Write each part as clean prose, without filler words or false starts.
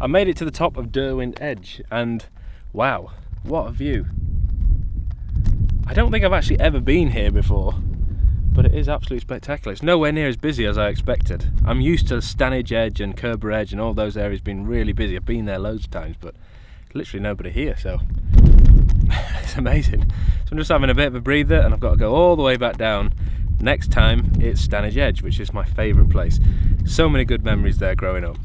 I made it to the top of Derwent Edge, and wow, what a view. I don't think I've actually ever been here before, but it is absolutely spectacular. It's nowhere near as busy as I expected. I'm used to Stannage Edge and Curbar Edge and all those areas being really busy. I've been there loads of times, but literally nobody here, so it's amazing. So I'm just having a bit of a breather, and I've got to go all the way back down. Next time it's Stannage Edge, which is my favourite place. So many good memories there growing up.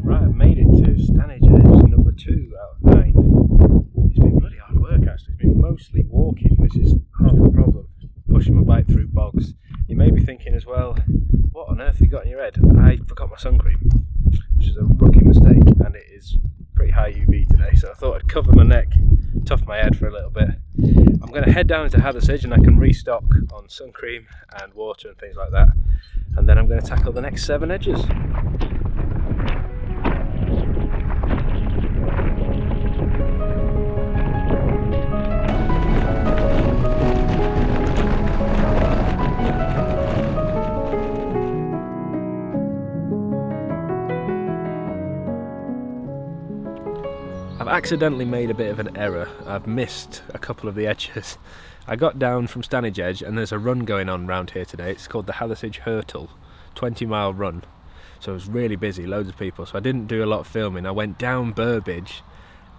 Right, I've made it to Stannage Edge, number 2 out of 9. It's been bloody hard work actually. It's been mostly walking, which is half the problem. Pushing my bike through bogs. You may be thinking as well, what on earth have you got in your head? I forgot my sun cream, which is a rookie mistake, and it is pretty high UV today, so I thought I'd cover my neck, tough my head for a little bit. I'm going to head down into Stannage Edge and I can restock on sun cream and water and things like that, and then I'm going to tackle the next 7 edges. I've accidentally made a bit of an error. I've missed a couple of the edges. I got down from Stannage Edge and there's a run going on around here today. It's called the Stannage Hurtle, 20-mile run. So it was really busy, loads of people. So I didn't do a lot of filming. I went down Burbage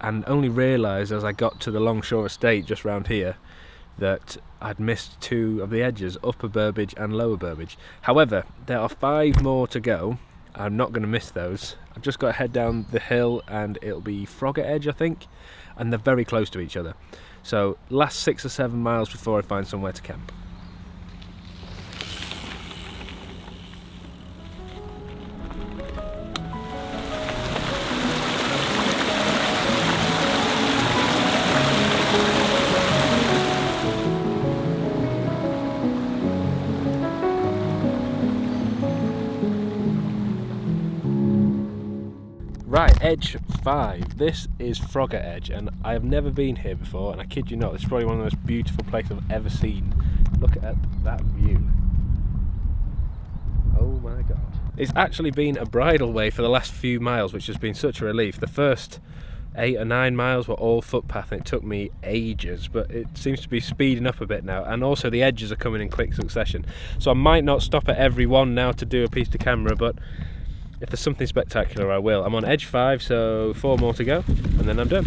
and only realised as I got to the Longshore Estate just round here that I'd missed 2 of the edges, Upper Burbage and Lower Burbage. However, there are 5 more to go. I'm not going to miss those. I've just got to head down the hill and it'll be Froggat Edge, I think, and they're very close to each other. So last 6 or 7 miles before I find somewhere to camp. Right, Edge 5. This is Froggat Edge, and I have never been here before, and I kid you not, this is probably one of the most beautiful places I've ever seen. Look at that view. Oh my god. It's actually been a bridle way for the last few miles, which has been such a relief. The first 8 or 9 miles were all footpath and it took me ages, but it seems to be speeding up a bit now, and also the edges are coming in quick succession. So I might not stop at every one now to do a piece to camera, but if there's something spectacular I will. I'm on Edge 5, so 4 more to go, and then I'm done.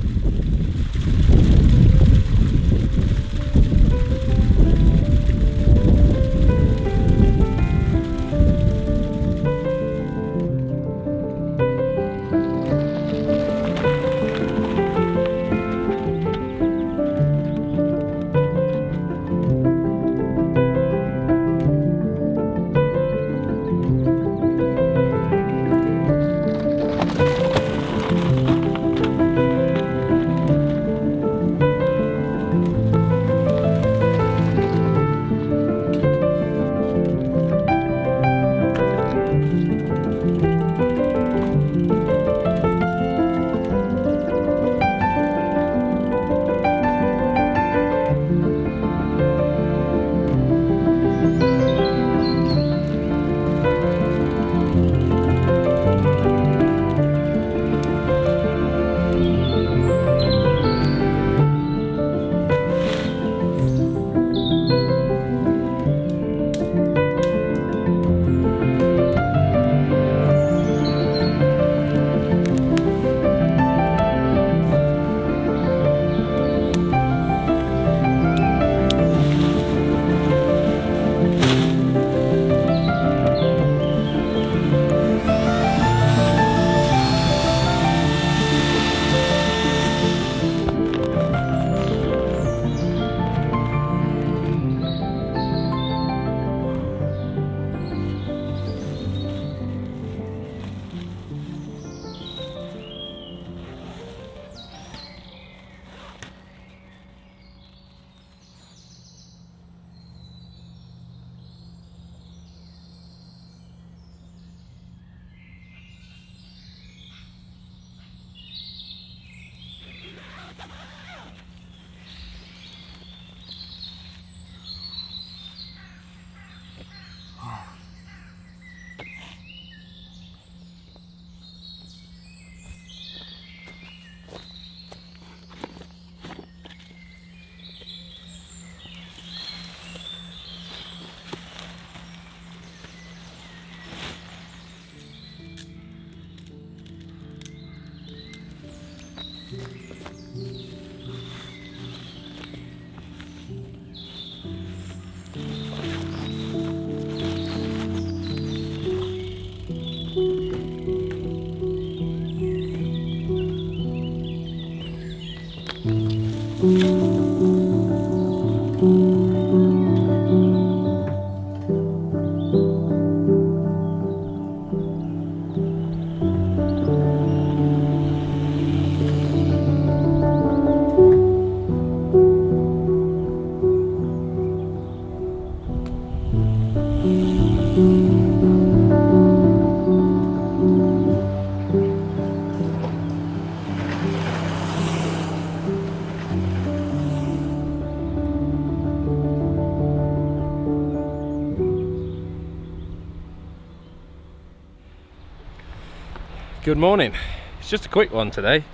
Good morning. It's just a quick one today.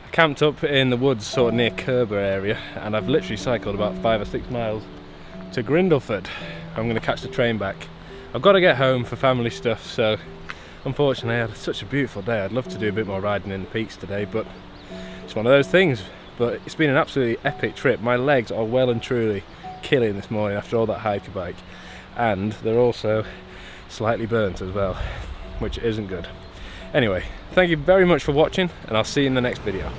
I camped up in the woods sort of near Curbar area, and I've literally cycled about 5 or 6 miles to Grindleford. I'm going to catch the train back. I've got to get home for family stuff, so unfortunately I had such a beautiful day. I'd love to do a bit more riding in the peaks today, but it's one of those things. But it's been an absolutely epic trip. My legs are well and truly killing this morning after all that hiker bike, and they're also slightly burnt as well, which isn't good. Anyway, thank you very much for watching, and I'll see you in the next video.